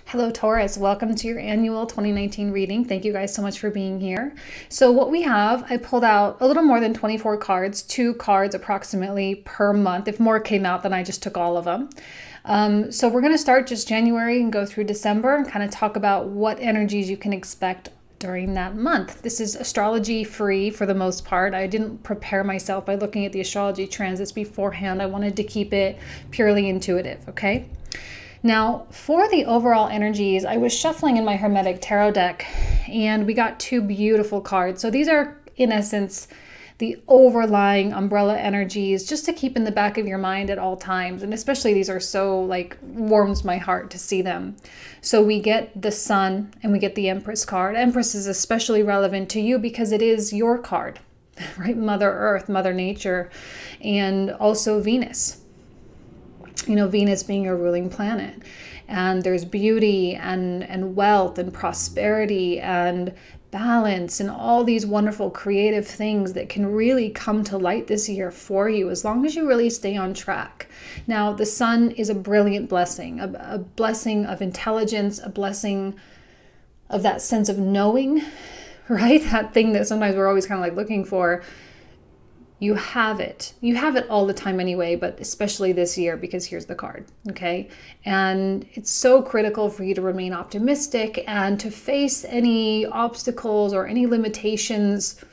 Hello, Taurus. Welcome to your annual 2019 reading. Thank you guys so much for being here. So what we have, I pulled out a little more than 24 cards, 2 cards approximately per month. If more came out, then I just took all of them. So we're going to start just January and go through December and kind of talk about what energies you can expect during that month. This is astrology free for the most part. I didn't prepare myself by looking at the astrology transits beforehand. I wanted to keep it purely intuitive, okay? Now, for the overall energies, I was shuffling in my Hermetic Tarot deck, and we got 2 beautiful cards. So these are, in essence, the overlying umbrella energies, just to keep in the back of your mind at all times. And especially these are so, warms my heart to see them. So we get the Sun, and we get the Empress card. Empress is especially relevant to you because it is your card, right? Mother Earth, Mother Nature, and also Venus. You know, Venus being a ruling planet, and there's beauty and wealth and prosperity and balance and all these wonderful creative things that can really come to light this year for you as long as you really stay on track. Now, the Sun is a brilliant blessing, a blessing of intelligence, a blessing of that sense of knowing, right? That thing that sometimes we're always kind of looking for. You have it. You have it all the time anyway, but especially this year because here's the card, okay? And it's so critical for you to remain optimistic and to face any obstacles or any limitations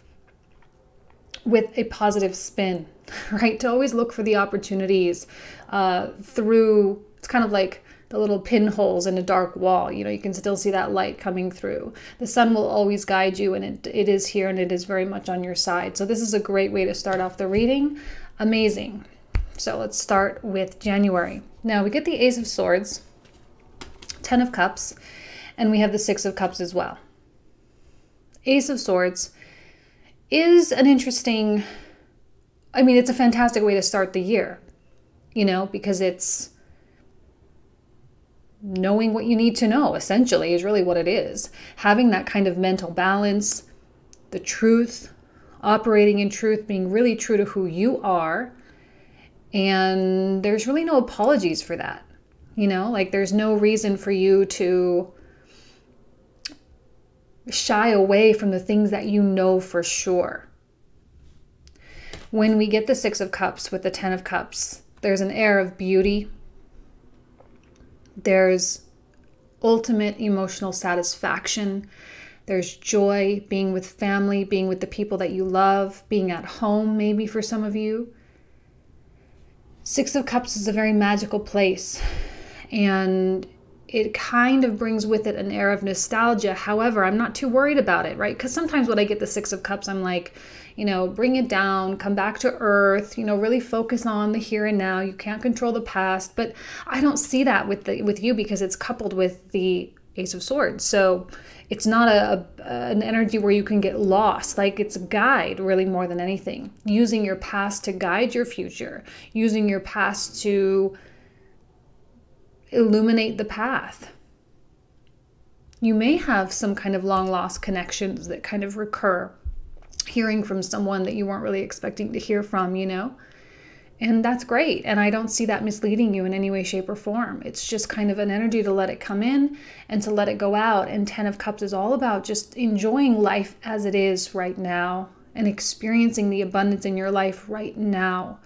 with a positive spin, right? To always look for the opportunities through, it's kind of like the little pinholes in a dark wall. You know, you can still see that light coming through. The Sun will always guide you, and it is here, and it is very much on your side. So this is a great way to start off the reading. Amazing. So let's start with January. Now we get the Ace of Swords, 10 of Cups, and we have the 6 of Cups as well. Ace of Swords is an interesting, it's a fantastic way to start the year, you know, because it's knowing what you need to know, essentially, is really what it is. Having that kind of mental balance, the truth, operating in truth, being really true to who you are. And there's really no apologies for that. You know, there's no reason for you to shy away from the things that you know for sure. When we get the 6 of Cups with the 10 of Cups, there's an air of beauty. There's ultimate emotional satisfaction. There's joy, being with family, being with the people that you love, being at home maybe for some of you. 6 of Cups is a very magical place, and it kind of brings with it an air of nostalgia. However, I'm not too worried about it, right? Because sometimes when I get the 6 of Cups, I'm like, bring it down, come back to earth, really focus on the here and now. You can't control the past, but I don't see that with you because it's coupled with the Ace of Swords. So it's not an energy where you can get lost. It's a guide really more than anything. Using your past to guide your future, using your past to illuminate the path. You may have some kind of long lost connections that kind of recur, hearing from someone that you weren't really expecting to hear from, and that's great. And I don't see that misleading you in any way, shape, or form. It's just kind of an energy to let it come in and to let it go out. And 10 of Cups is all about just enjoying life as it is right now and experiencing the abundance in your life right now.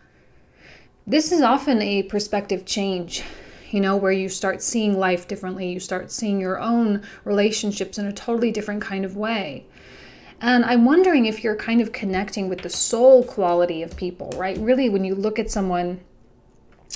This is often a perspective change, where you start seeing life differently. You start seeing your own relationships in a totally different kind of way. And I'm wondering if you're kind of connecting with the soul quality of people, right? Really, when you look at someone,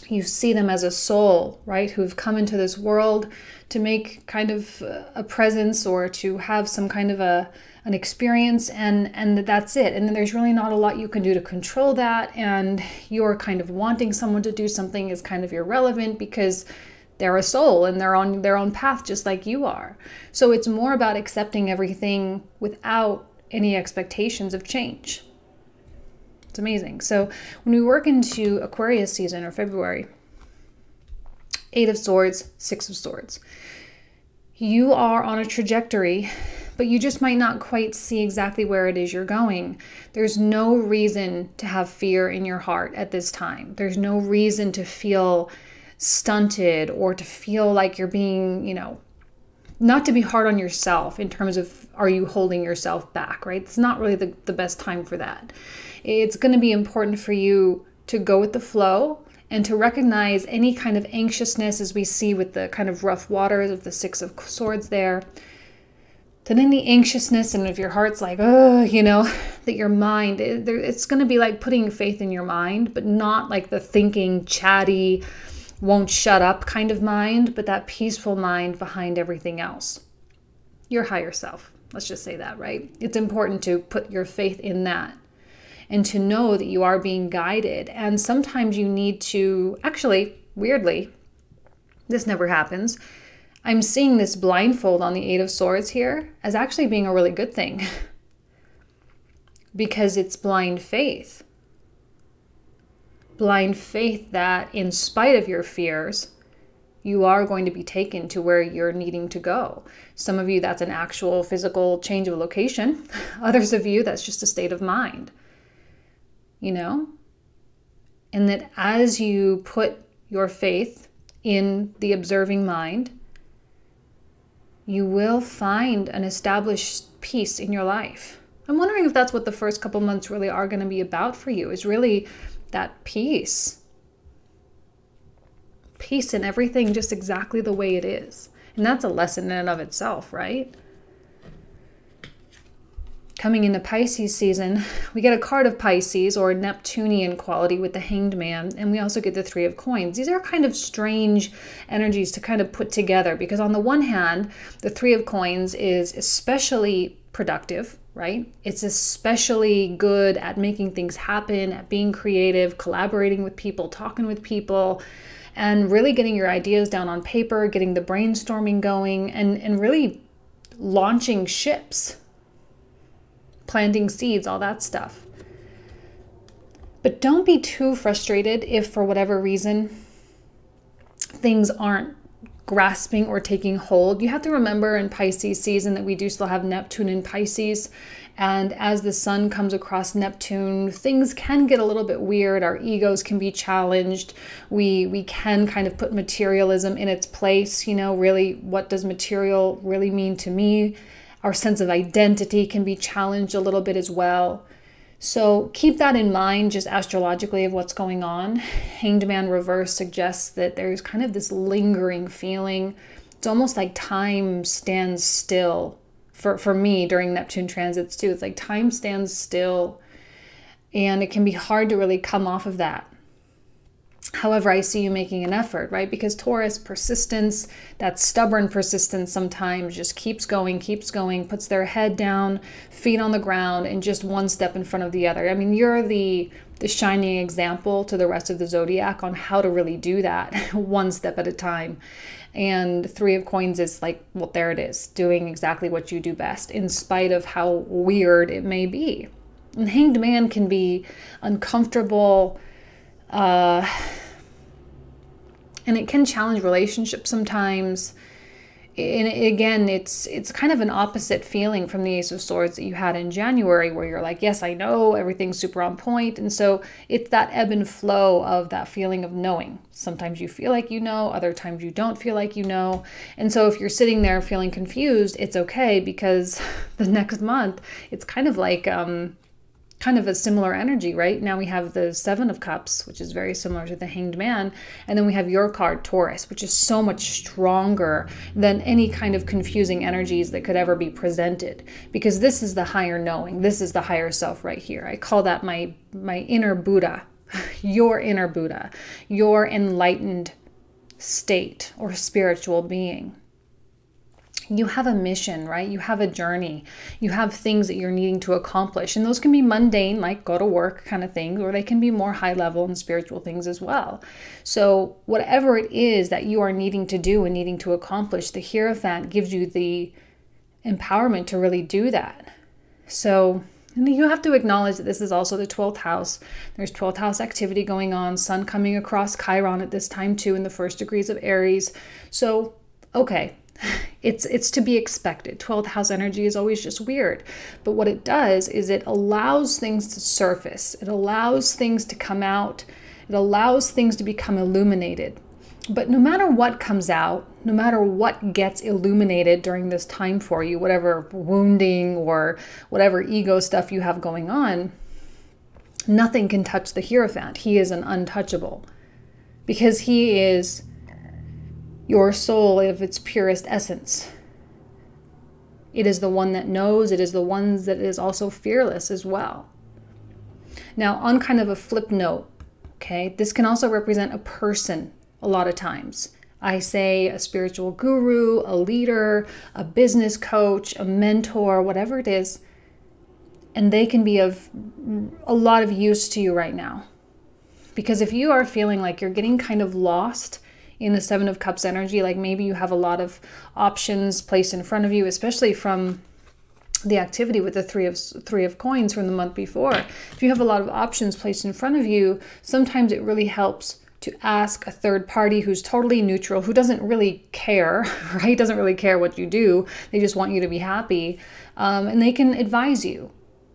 you see them as a soul, right? Who've come into this world to make kind of a presence or to have some kind of an experience, and that's it. And then there's really not a lot you can do to control that. And you're kind of wanting someone to do something is kind of irrelevant because they're a soul and they're on their own path just like you are. So it's more about accepting everything without any expectations of change. It's amazing. So when we work into Aquarius season or February, 8 of Swords, 6 of Swords, you are on a trajectory, but you just might not quite see exactly where it is you're going. There's no reason to have fear in your heart at this time. There's no reason to feel stunted or to feel like you're being, not to be hard on yourself in terms of, are you holding yourself back, right? It's not really the best time for that. It's going to be important for you to go with the flow and to recognize any kind of anxiousness, as we see with the kind of rough waters of the Six of Swords there. Then any anxiousness, and if your heart's like, oh, you know, that your mind, it's going to be like putting faith in your mind, but not like the thinking, chatty, won't shut up kind of mind, but that peaceful mind behind everything else. Your higher self. Let's just say that, right? It's important to put your faith in that and to know that you are being guided. And sometimes you need to, actually, weirdly, this never happens. I'm seeing this blindfold on the Eight of Swords here as actually being a really good thing because it's blind faith. Blind faith that in spite of your fears, you are going to be taken to where you're needing to go. Some of you, that's an actual physical change of location. Others of you, that's just a state of mind, you know? And that as you put your faith in the observing mind, you will find an established peace in your life. I'm wondering if that's what the first couple months really are going to be about for you, is really that peace. Peace in everything just exactly the way it is. And that's a lesson in and of itself, right? Coming into Pisces season, we get a card of Pisces or Neptunian quality with the Hanged Man, and we also get the Three of Coins. These are kind of strange energies to kind of put together because on the one hand, the Three of Coins is especially productive, right? It's especially good at making things happen, at being creative, collaborating with people, talking with people, and really getting your ideas down on paper, getting the brainstorming going, and really launching ships, planting seeds, all that stuff. But don't be too frustrated if for whatever reason things aren't grasping or taking hold. You have to remember in Pisces season that we do still have Neptune in Pisces, and as the sun comes across Neptune, things can get a little bit weird. Our egos can be challenged. We can kind of put materialism in its place. You know, really, what does material really mean to me? Our sense of identity can be challenged a little bit as well. So keep that in mind, just astrologically, of what's going on. Hanged Man reverse suggests that there's kind of this lingering feeling. It's almost like time stands still for me during Neptune transits too. It's like time stands still, and it can be hard to really come off of that. However, I see you making an effort, right? Because Taurus, persistence, that stubborn persistence sometimes just keeps going, puts their head down, feet on the ground, and just one step in front of the other. I mean, you're the shining example to the rest of the zodiac on how to really do that one step at a time. And Three of Coins is like, well, there it is, doing exactly what you do best, in spite of how weird it may be. And Hanged Man can be uncomfortable, and it can challenge relationships sometimes. And again, it's kind of an opposite feeling from the Ace of Swords that you had in January, where you're like, yes, I know, everything's super on point. And so it's that ebb and flow of that feeling of knowing. Sometimes you feel like you know, other times you don't feel like you know. And so if you're sitting there feeling confused, it's okay, because the next month, it's kind of like kind of a similar energy, right? Now we have the Seven of Cups, which is very similar to the Hanged Man. And then we have your card, Taurus, which is so much stronger than any kind of confusing energies that could ever be presented. Because this is the higher knowing. This is the higher self right here. I call that my inner Buddha, your inner Buddha, your enlightened state or spiritual being. You have a mission, right? You have a journey. You have things that you're needing to accomplish. And those can be mundane, like go to work kind of things, or they can be more high level and spiritual things as well. So whatever it is that you are needing to do and needing to accomplish, the Hierophant gives you the empowerment to really do that. So you have to acknowledge that this is also the 12th house. There's 12th house activity going on, sun coming across Chiron at this time too in the first degrees of Aries. So, okay. It's to be expected. 12th house energy is always just weird. But what it does is it allows things to surface. It allows things to come out. It allows things to become illuminated. But no matter what comes out, no matter what gets illuminated during this time for you, whatever wounding or whatever ego stuff you have going on, nothing can touch the Hierophant. He is an untouchable because he is your soul of its purest essence. It is the one that knows. It is the one that is also fearless as well. Now, on kind of a flip note, okay, this can also represent a person a lot of times. I say a spiritual guru, a leader, a business coach, a mentor, whatever it is, and they can be of a lot of use to you right now. Because if you are feeling like you're getting kind of lost in the Seven of Cups energy, like maybe you have a lot of options placed in front of you, especially from the activity with the three of coins from the month before. If you have a lot of options placed in front of you, sometimes it really helps to ask a third party who's totally neutral, who doesn't really care, right? Doesn't really care what you do. They just want you to be happy. And they can advise you.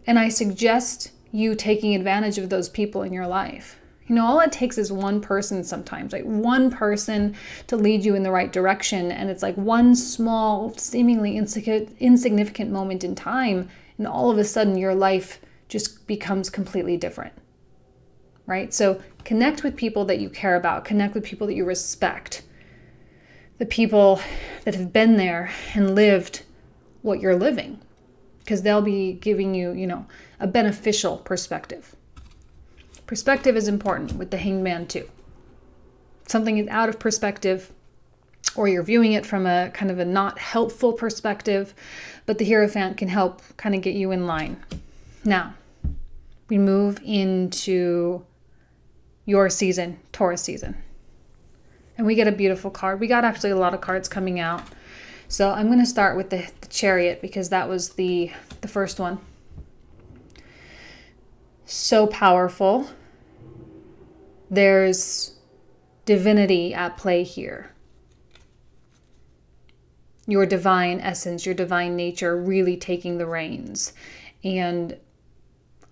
And I suggest you taking advantage of those people in your life. You know, all it takes is one person sometimes, like one person to lead you in the right direction. And it's like one small, seemingly insignificant moment in time. And all of a sudden your life just becomes completely different, right? So connect with people that you care about. Connect with people that you respect. The people that have been there and lived what you're living. Because they'll be giving you, you know, a beneficial perspective. Perspective is important with the Hanged Man too. Something is out of perspective, or you're viewing it from a kind of a not helpful perspective, but the Hierophant can help kind of get you in line. Now, we move into your season, Taurus season. And we get a beautiful card. We got actually a lot of cards coming out. So I'm going to start with the Chariot because that was the first one. So powerful. There's divinity at play here. Your divine essence, your divine nature really taking the reins and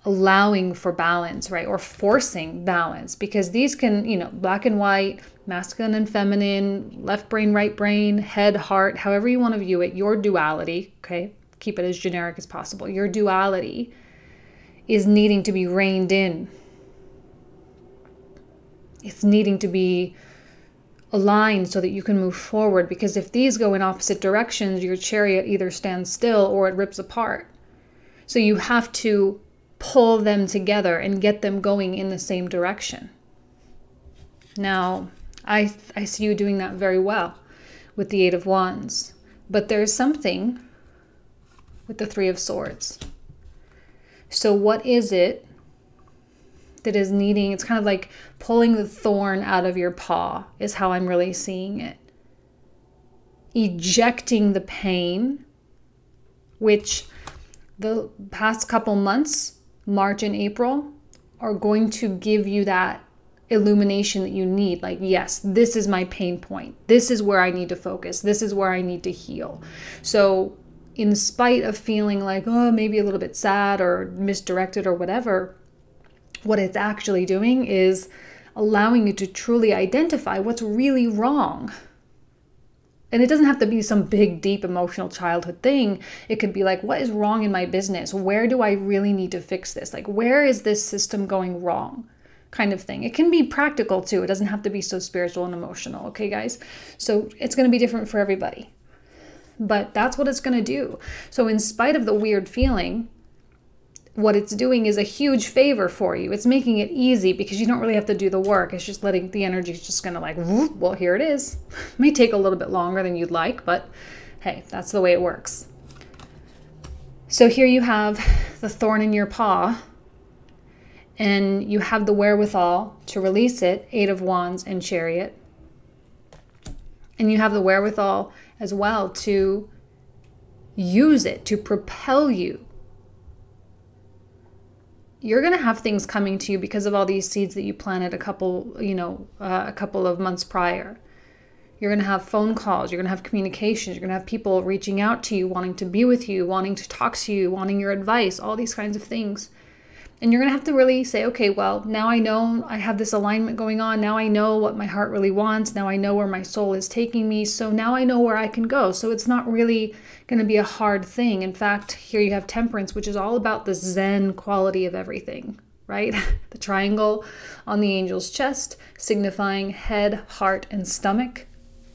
allowing for balance, right? Or forcing balance, because these can, you know, black and white, masculine and feminine, left brain, right brain, head, heart, however you want to view it, your duality, okay? Keep it as generic as possible. Your duality is needing to be reined in. It's needing to be aligned so that you can move forward, because if these go in opposite directions, your Chariot either stands still or it rips apart. So you have to pull them together and get them going in the same direction. Now, I see you doing that very well with the Eight of Wands, but there's something with the Three of Swords. So what is it that is needing, it's kind of like pulling the thorn out of your paw is how I'm really seeing it. Ejecting the pain, which the past couple months, March and April, are going to give you that illumination that you need. Like, yes, this is my pain point. This is where I need to focus. This is where I need to heal. So in spite of feeling like, oh, maybe a little bit sad or misdirected or whatever, what it's actually doing is allowing you to truly identify what's really wrong. And it doesn't have to be some big, deep emotional childhood thing. It could be like, what is wrong in my business? Where do I really need to fix this? Like, where is this system going wrong? Kind of thing. It can be practical too. It doesn't have to be so spiritual and emotional. Okay, guys? So it's going to be different for everybody. But that's what it's going to do. So in spite of the weird feeling, what it's doing is a huge favor for you. It's making it easy because you don't really have to do the work. It's just letting the energy just kind of like, whoop, well, here it is. It may take a little bit longer than you'd like, but hey, that's the way it works. So here you have the thorn in your paw, and you have the wherewithal to release it, Eight of Wands and Chariot. And you have the wherewithal as well to use it to propel you. You're going to have things coming to you because of all these seeds that you planted a couple of months prior. You're going to have phone calls. You're going to have communications. You're going to have people reaching out to you, wanting to be with you, wanting to talk to you, wanting your advice, all these kinds of things. And you're going to have to really say, okay, well, now I know I have this alignment going on. Now I know what my heart really wants. Now I know where my soul is taking me. So now I know where I can go. So it's not really going to be a hard thing. In fact, here you have Temperance, which is all about the Zen quality of everything, right? The triangle on the angel's chest, signifying head, heart, and stomach.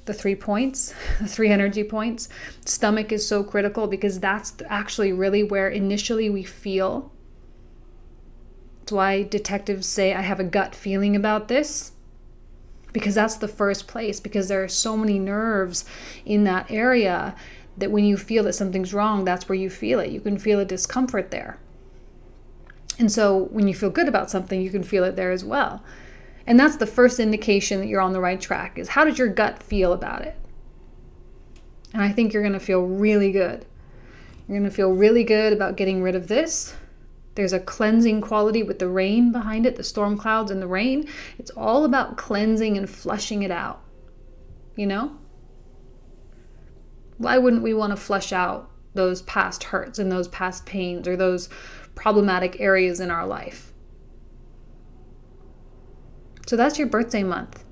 The 3 points, the 3 energy points. Stomach is so critical because that's actually really where initially we feel. That's why detectives say, I have a gut feeling about this, because that's the first place, because there are so many nerves in that area that when you feel that something's wrong, that's where you feel it. You can feel a discomfort there. And so when you feel good about something, you can feel it there as well. And that's the first indication that you're on the right track, is how does your gut feel about it? And I think you're going to feel really good. You're going to feel really good about getting rid of this. There's a cleansing quality with the rain behind it, the storm clouds and the rain. It's all about cleansing and flushing it out, you know? Why wouldn't we want to flush out those past hurts and those past pains or those problematic areas in our life? So that's your birthday month.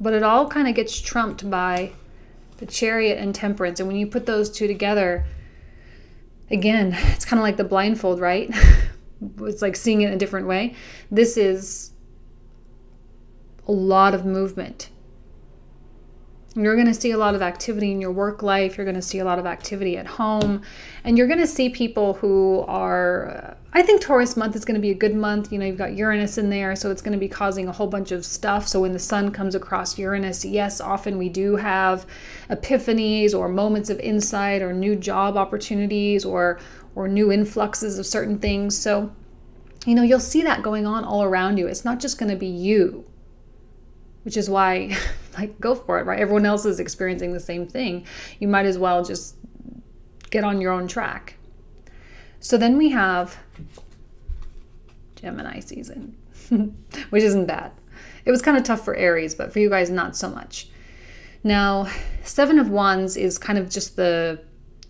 But it all kind of gets trumped by the Chariot and Temperance. And when you put those two together, again, it's kind of like the blindfold, right? It's like seeing it in a different way. This is a lot of movement. You're going to see a lot of activity in your work life. You're going to see a lot of activity at home. And you're going to see people who are, I think Taurus month is going to be a good month. You know, you've got Uranus in there, so it's going to be causing a whole bunch of stuff. So when the sun comes across Uranus, yes, often we do have epiphanies or moments of insight or new job opportunities or new influxes of certain things. So, you know, you'll see that going on all around you. It's not just going to be you, which is why, like, go for it, right? Everyone else is experiencing the same thing. You might as well just get on your own track. So then we have Gemini season, which isn't bad. It was kind of tough for Aries, but for you guys, not so much. Now, 7 of Wands is kind of just the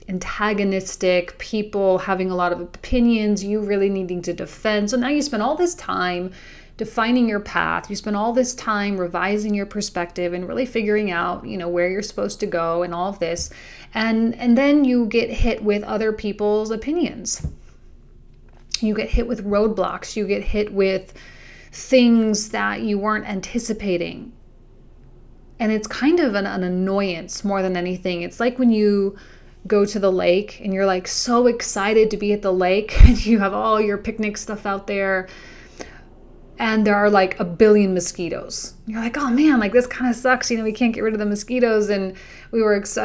antagonistic, people having a lot of opinions, you really needing to defend. So now you spend all this time defining your path. You spend all this time revising your perspective and really figuring out, you know, where you're supposed to go and all of this. And then you get hit with other people's opinions. You get hit with roadblocks. You get hit with things that you weren't anticipating. And it's kind of an annoyance more than anything. It's like when you go to the lake and you're like so excited to be at the lake and you have all your picnic stuff out there, and there are like a billion mosquitoes. You're like, oh man, like this kind of sucks. You know, we can't get rid of the mosquitoes. And I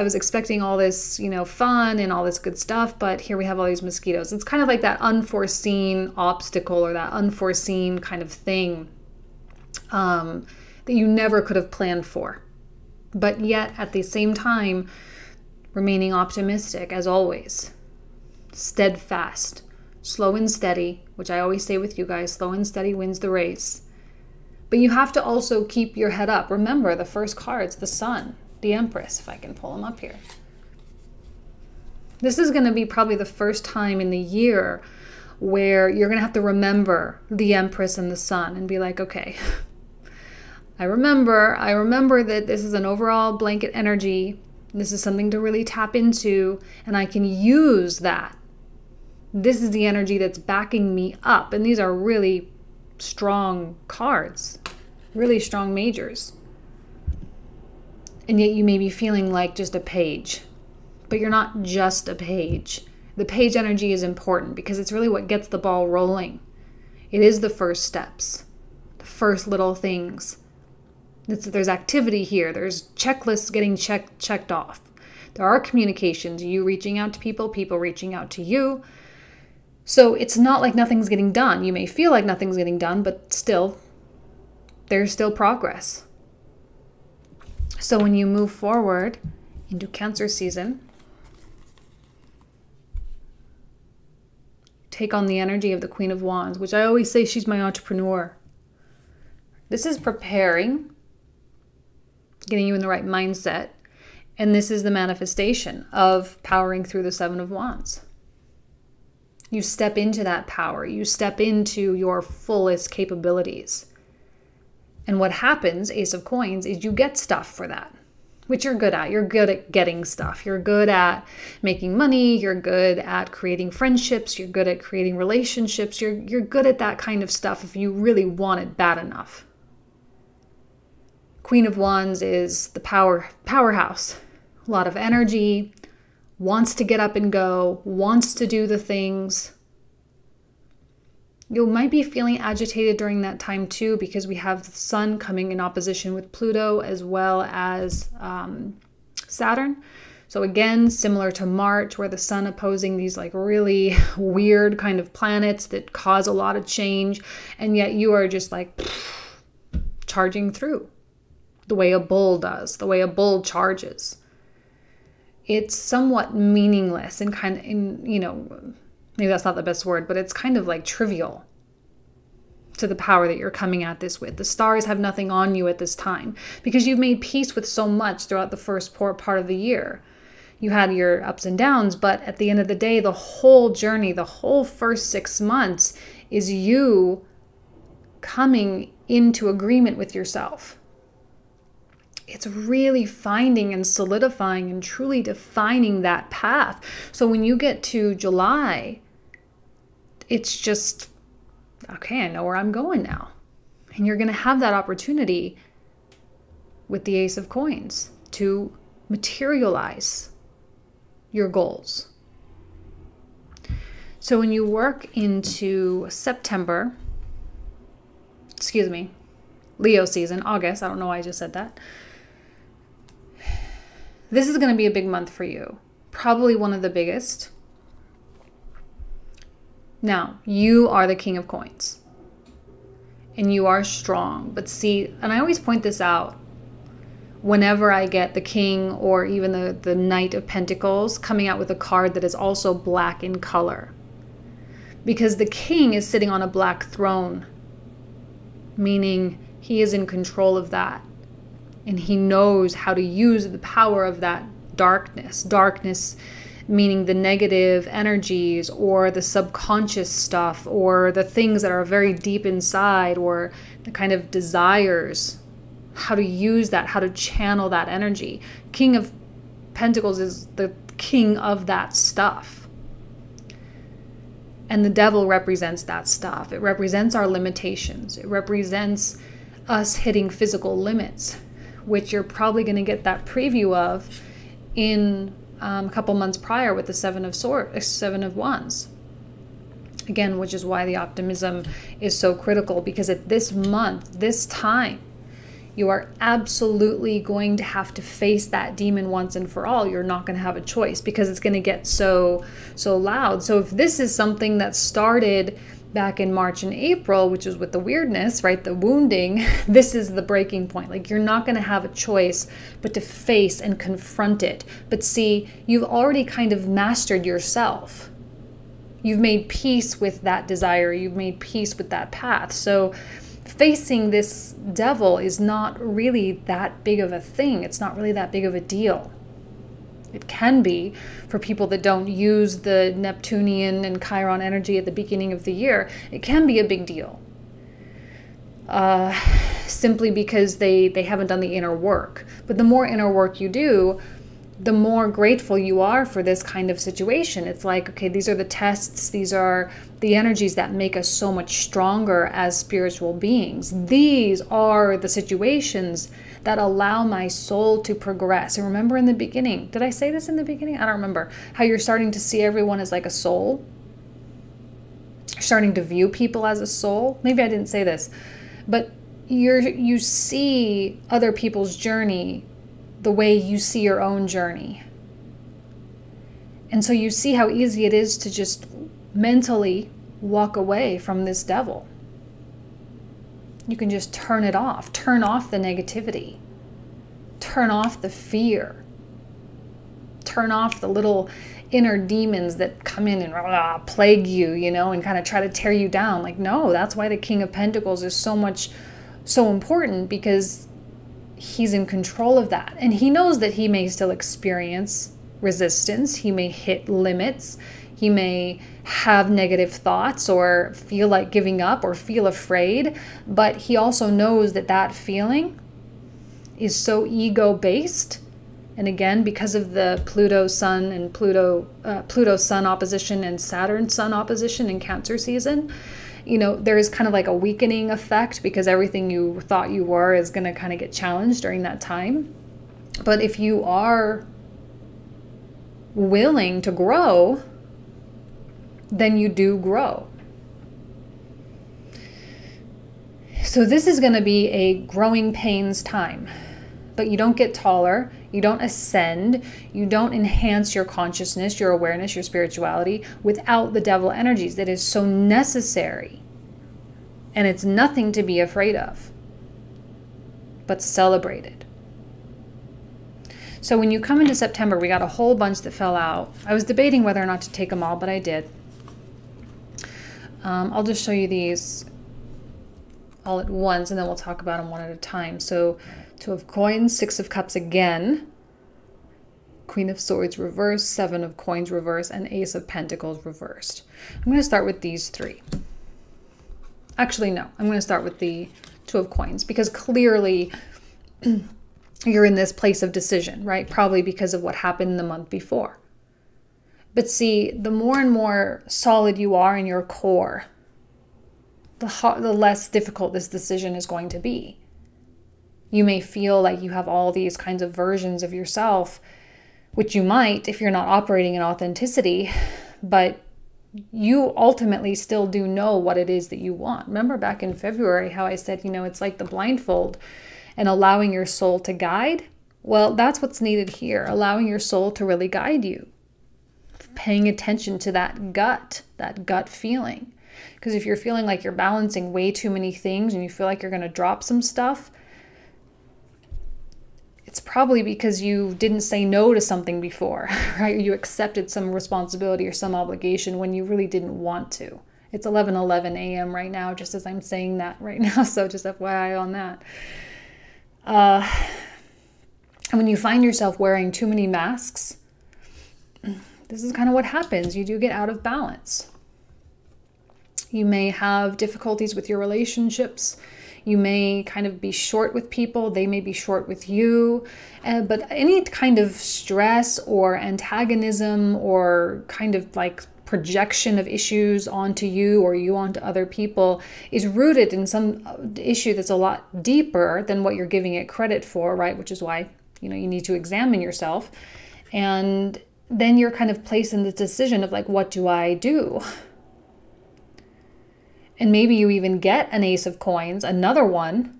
was expecting all this, you know, fun and all this good stuff, but here we have all these mosquitoes. It's kind of like that unforeseen obstacle or that unforeseen kind of thing that you never could have planned for. But yet at the same time, remaining optimistic as always, steadfast. Slow and steady, which I always say with you guys, slow and steady wins the race. But you have to also keep your head up. Remember, the first card's the Sun, the Empress, if I can pull them up here. This is going to be probably the first time in the year where you're going to have to remember the Empress and the Sun and be like, okay, I remember that this is an overall blanket energy. This is something to really tap into, and I can use that. This is the energy that's backing me up. And these are really strong cards, really strong majors. And yet you may be feeling like just a page, but you're not just a page. The page energy is important because it's really what gets the ball rolling. It is the first steps, the first little things. There's activity here. There's checklists getting checked off. There are communications, you reaching out to people, people reaching out to you. So it's not like nothing's getting done. You may feel like nothing's getting done, but still, there's still progress. So when you move forward into Cancer season, take on the energy of the Queen of Wands, which I always say she's my entrepreneur. This is preparing, getting you in the right mindset, and this is the manifestation of powering through the 7 of Wands. You step into that power. You step into your fullest capabilities. And what happens, Ace of Coins, is you get stuff for that, which you're good at. You're good at getting stuff. You're good at making money. You're good at creating friendships. You're good at creating relationships. You're good at that kind of stuff if you really want it bad enough. Queen of Wands is the powerhouse. A lot of energy, wants to get up and go, wants to do the things. You might be feeling agitated during that time too, because we have the Sun coming in opposition with Pluto as well as Saturn. So again, similar to March, where the Sun opposing these like really weird kind of planets that cause a lot of change, and yet you are just like charging through the way a bull does, the way a bull charges. It's somewhat meaningless and kind of, maybe that's not the best word, but it's kind of like trivial to the power that you're coming at this with. The stars have nothing on you at this time because you've made peace with so much throughout the first part of the year. You had your ups and downs, but at the end of the day, the whole journey, the whole first 6 months is you coming into agreement with yourself. It's really finding and solidifying and truly defining that path. So when you get to July, it's just, okay, I know where I'm going now. And you're going to have that opportunity with the Ace of Coins to materialize your goals. So when you work into September, Leo season, August, I don't know why I just said that. This is going to be a big month for you. Probably one of the biggest. Now, you are the King of Coins. And you are strong. But see, and I always point this out, whenever I get the King or even the Knight of Pentacles coming out with a card that is also black in color. Because the King is sitting on a black throne, meaning he is in control of that. And he knows how to use the power of that darkness. Darkness meaning the negative energies or the subconscious stuff or the things that are very deep inside or the kind of desires. How to use that, how to channel that energy. King of Pentacles is the king of that stuff. And the devil represents that stuff. It represents our limitations. It represents us hitting physical limits, which you're probably going to get that preview of in a couple months prior with the Seven of Wands. Again, which is why the optimism is so critical, because at this month, this time, you are absolutely going to have to face that demon once and for all. You're not going to have a choice because it's going to get so loud. So if this is something that started back in March and April, which is with the weirdness, right, the wounding, this is the breaking point. Like, you're not going to have a choice but to face and confront it. But see, you've already kind of mastered yourself. You've made peace with that desire. You've made peace with that path. So facing this devil is not really that big of a thing. It's not really that big of a deal. It can be for people that don't use the Neptunian and Chiron energy at the beginning of the year. It can be a big deal. Simply because they haven't done the inner work. But the more inner work you do, the more grateful you are for this kind of situation. It's like, okay, these are the tests. These are the energies that make us so much stronger as spiritual beings. These are the situations that allow my soul to progress. And remember in the beginning, did I say this in the beginning? I don't remember. How you're starting to see everyone as like a soul. You're starting to view people as a soul. Maybe I didn't say this, but you see other people's journey the way you see your own journey. And so you see how easy it is to just mentally walk away from this devil. You can just turn it off. Turn off the negativity. Turn off the fear. Turn off the little inner demons that come in and plague you, and kind of try to tear you down. Like, no, that's why the King of Pentacles is so important, because he's in control of that. And he knows that he may still experience resistance. He may hit limits. He may have negative thoughts or feel like giving up or feel afraid, but he also knows that that feeling is so ego-based. And again, because of the Pluto Sun and Pluto Sun opposition and Saturn Sun opposition in Cancer season, you know, there is kind of like a weakening effect because everything you thought you were is going to kind of get challenged during that time. But if you are willing to grow, then you do grow. So this is going to be a growing pains time, but you don't get taller, you don't ascend, you don't enhance your consciousness, your awareness, your spirituality without the devil energies. That is so necessary. And it's nothing to be afraid of, but celebrated. So when you come into September, we got a whole bunch that fell out. I was debating whether or not to take them all, but I did. I'll just show you these all at once, and then we'll talk about them one at a time. So Two of Coins, Six of Cups again, Queen of Swords reversed, Seven of Coins reversed, and Ace of Pentacles reversed. I'm going to start with these three. Actually, no. I'm going to start with the Two of Coins because clearly you're in this place of decision, right? Probably because of what happened the month before. But see, the more and more solid you are in your core, the less difficult this decision is going to be. You may feel like you have all these kinds of versions of yourself, which you might if you're not operating in authenticity, but you ultimately still do know what it is that you want. Remember back in February how I said, you know, it's like the blindfold and allowing your soul to guide? Well, that's what's needed here, allowing your soul to really guide you. Paying attention to that gut feeling. Because if you're feeling like you're balancing way too many things and you feel like you're going to drop some stuff, it's probably because you didn't say no to something before, right? You accepted some responsibility or some obligation when you really didn't want to. It's 11:11 a.m. right now, just as I'm saying that right now. So just FYI on that. And when you find yourself wearing too many masks, this is kind of what happens. You do get out of balance. You may have difficulties with your relationships. You may kind of be short with people. They may be short with you. But any kind of stress or antagonism or kind of like projection of issues onto you or you onto other people is rooted in some issue that's a lot deeper than what you're giving it credit for, right? Which is why, you know, you need to examine yourself. And then you're kind of placed in the decision of like, what do I do? And maybe you even get an Ace of Coins, another one,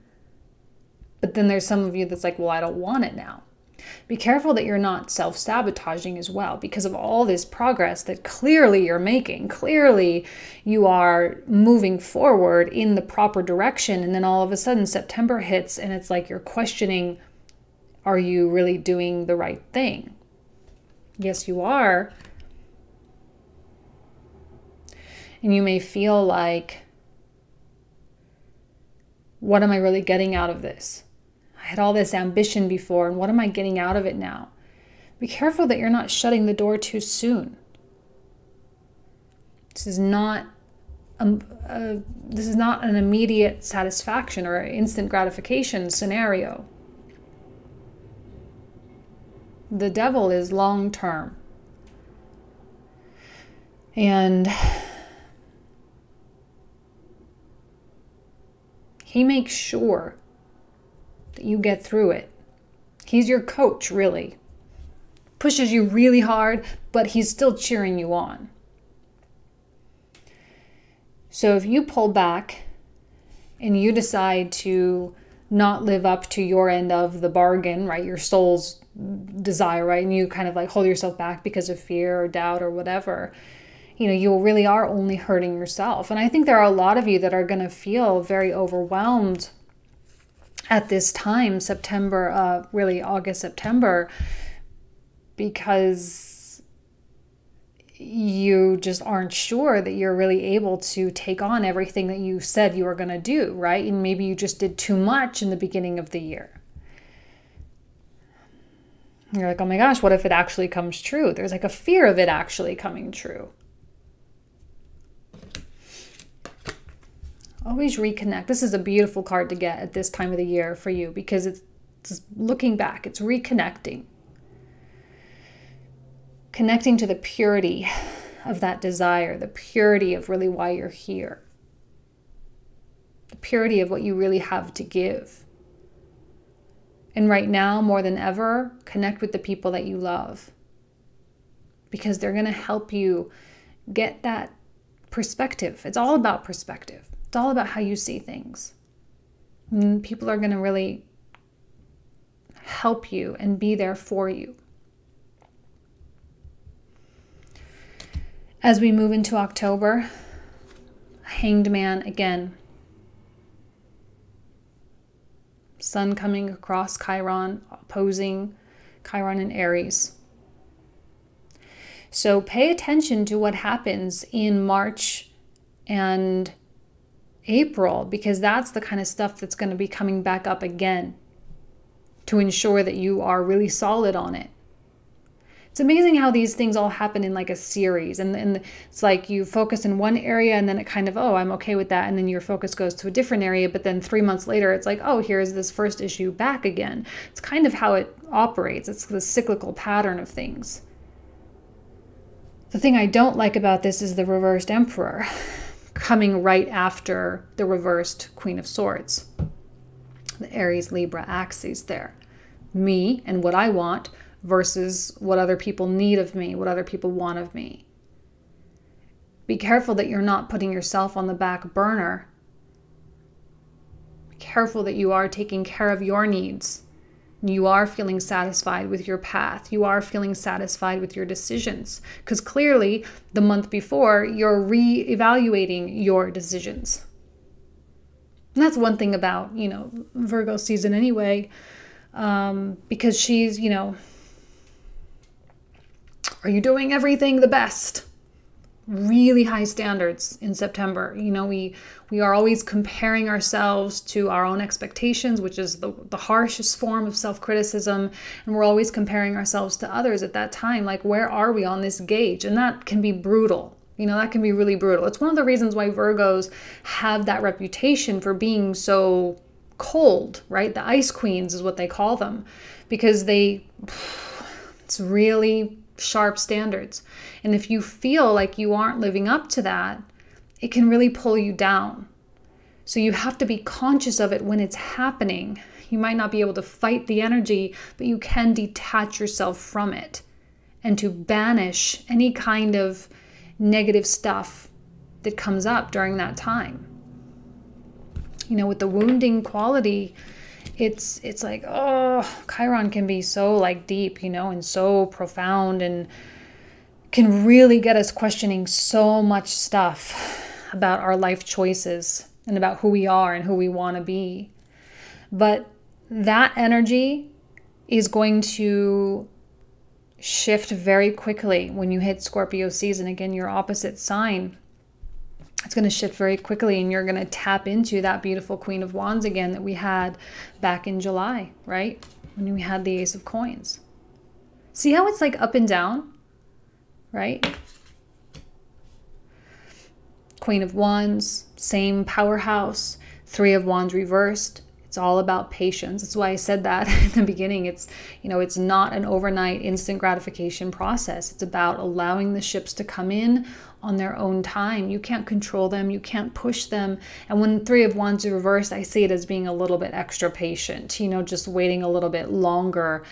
but then there's some of you that's like, well, I don't want it now. Be careful that you're not self-sabotaging as well because of all this progress that clearly you're making. Clearly you are moving forward in the proper direction. And then all of a sudden September hits and it's like you're questioning, are you really doing the right thing? Yes, you are. And you may feel like, what am I really getting out of this? I had all this ambition before, and what am I getting out of it now? Be careful that you're not shutting the door too soon. This is not an immediate satisfaction or instant gratification scenario. The devil is long term. And he makes sure that you get through it. He's your coach, really. Pushes you really hard, but he's still cheering you on. So if you pull back and you decide to not live up to your end of the bargain, right, your soul's desire, right, and you kind of like hold yourself back because of fear or doubt or whatever, you know, you really are only hurting yourself. And I think there are a lot of you that are going to feel very overwhelmed at this time, September, really August, September, because you just aren't sure that you're really able to take on everything that you said you were going to do, right? And maybe you just did too much in the beginning of the year. You're like, oh my gosh, what if it actually comes true? There's like a fear of it actually coming true. Always reconnect. This is a beautiful card to get at this time of the year for you because it's looking back. It's reconnecting. Connecting to the purity of that desire, the purity of really why you're here, the purity of what you really have to give. And right now, more than ever, connect with the people that you love because they're going to help you get that perspective. It's all about perspective. It's all about how you see things. And people are going to really help you and be there for you. As we move into October, Hanged Man again. Sun coming across Chiron, opposing Chiron in Aries. So pay attention to what happens in March and April, because that's the kind of stuff that's going to be coming back up again to ensure that you are really solid on it. It's amazing how these things all happen in like a series, and it's like you focus in one area and then it kind of, oh, I'm okay with that, and then your focus goes to a different area, but then 3 months later it's like, oh, here's this first issue back again. It's kind of how it operates. It's the cyclical pattern of things. The thing I don't like about this is the reversed Emperor coming right after the reversed Queen of Swords. The Aries Libra axis there. Me and what I want versus what other people need of me, what other people want of me. Be careful that you're not putting yourself on the back burner. Be careful that you are taking care of your needs. You are feeling satisfied with your path. You are feeling satisfied with your decisions. Because clearly, the month before, you're re-evaluating your decisions. And that's one thing about, Virgo season anyway. Because she's, are you doing everything the best? Really high standards in September. We are always comparing ourselves to our own expectations, which is the harshest form of self-criticism. And we're always comparing ourselves to others at that time. Like, where are we on this gauge? And that can be brutal. That can be really brutal. It's one of the reasons why Virgos have that reputation for being so cold, right? The ice queens is what they call them, because it's really sharp standards. And if you feel like you aren't living up to that, it can really pull you down. So you have to be conscious of it when it's happening. You might not be able to fight the energy, but you can detach yourself from it and to banish any kind of negative stuff that comes up during that time. With the wounding quality, it's like, oh, Chiron can be so like deep, and so profound, and can really get us questioning so much stuff about our life choices and about who we are and who we want to be. But that energy is going to shift very quickly when you hit Scorpio season. Again, your opposite sign. It's going to shift very quickly, and you're going to tap into that beautiful Queen of Wands again that we had back in July, right? When we had the Ace of Coins. See how it's like up and down, right? Queen of Wands, same powerhouse. Three of Wands reversed. It's all about patience. That's why I said that in the beginning. It's not an overnight instant gratification process. It's about allowing the ships to come in on their own time. You can't control them. You can't push them. And when Three of Wands is reversed, I see it as being a little bit extra patient, just waiting a little bit longer.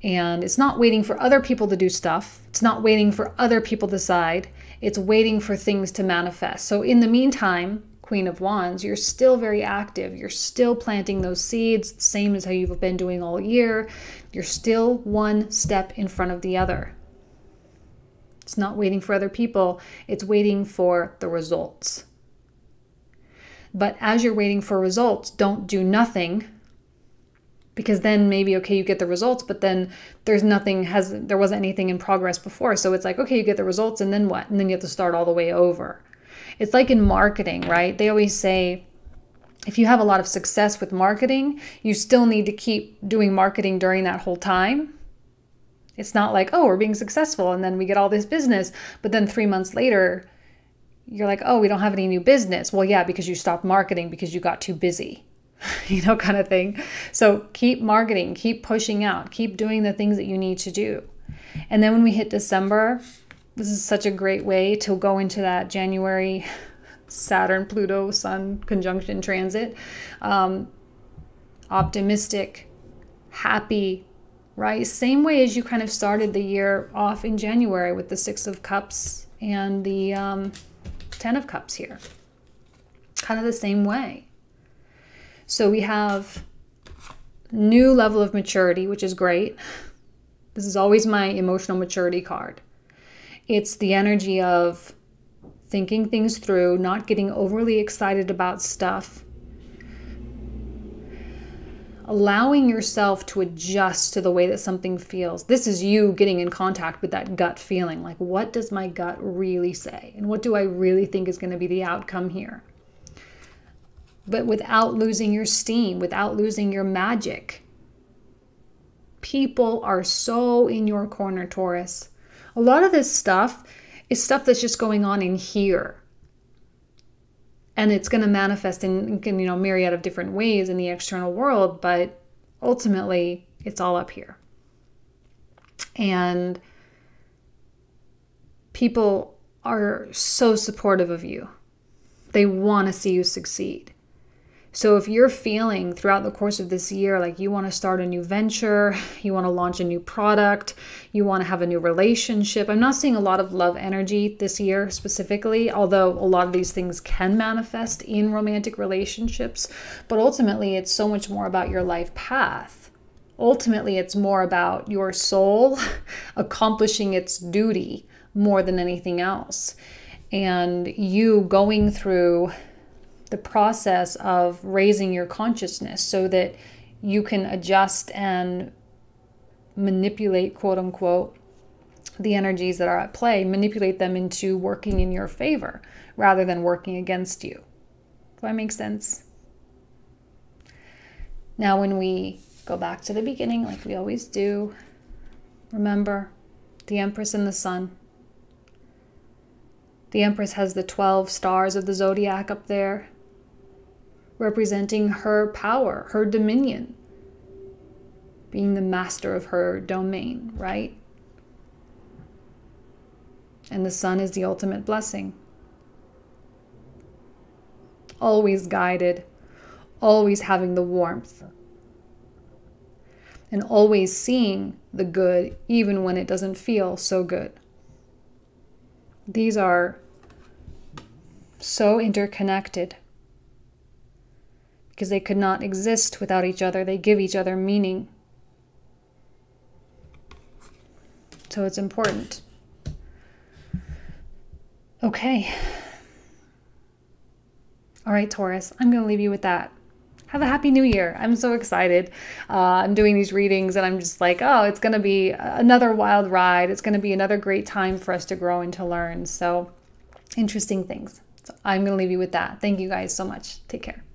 And it's not waiting for other people to do stuff. It's not waiting for other people to decide. It's waiting for things to manifest. So in the meantime, Queen of Wands, you're still very active. You're still planting those seeds, same as how you've been doing all year. You're still one step in front of the other. It's not waiting for other people. It's waiting for the results. But as you're waiting for results, don't do nothing, because then maybe, okay, you get the results, but then there wasn't anything in progress before. So it's like, okay, you get the results, and then what? And then you have to start all the way over. It's like in marketing, right? They always say, if you have a lot of success with marketing, you still need to keep doing marketing during that whole time. It's not like, oh, we're being successful and then we get all this business, but then 3 months later, you're like, oh, we don't have any new business. Well, yeah, because you stopped marketing because you got too busy, kind of thing. So keep marketing, keep pushing out, keep doing the things that you need to do. And then when we hit December, this is such a great way to go into that January Saturn, Pluto, Sun conjunction transit. Optimistic, happy, right? Same way as you kind of started the year off in January with the 6 of Cups and the 10 of Cups here. Kind of the same way. So we have new level of maturity, which is great. This is always my emotional maturity card. It's the energy of thinking things through, not getting overly excited about stuff, allowing yourself to adjust to the way that something feels. This is you getting in contact with that gut feeling. Like, what does my gut really say? And what do I really think is going to be the outcome here? But without losing your steam, without losing your magic. People are so in your corner, Taurus. A lot of this stuff is stuff that's just going on in here. And it's going to manifest in myriad of different ways in the external world, but ultimately it's all up here. And people are so supportive of you. They want to see you succeed. So if you're feeling throughout the course of this year like you want to start a new venture, you want to launch a new product, you want to have a new relationship. I'm not seeing a lot of love energy this year specifically, although a lot of these things can manifest in romantic relationships. But ultimately, it's so much more about your life path. Ultimately, it's more about your soul accomplishing its duty more than anything else. And you going through the process of raising your consciousness so that you can adjust and manipulate, quote unquote, the energies that are at play, manipulate them into working in your favor rather than working against you. Does that make sense? Now, when we go back to the beginning, like we always do, remember the Empress and the Sun. The Empress has the 12 stars of the zodiac up there, representing her power, her dominion, being the master of her domain, right? And the Sun is the ultimate blessing. Always guided, always having the warmth, and always seeing the good even when it doesn't feel so good. These are so interconnected because they could not exist without each other. They give each other meaning. So it's important. Okay. All right, Taurus, I'm going to leave you with that. Have a happy new year. I'm so excited. I'm doing these readings and I'm just like, oh, it's going to be another wild ride. It's going to be another great time for us to grow and to learn. So interesting things. So I'm going to leave you with that. Thank you guys so much. Take care.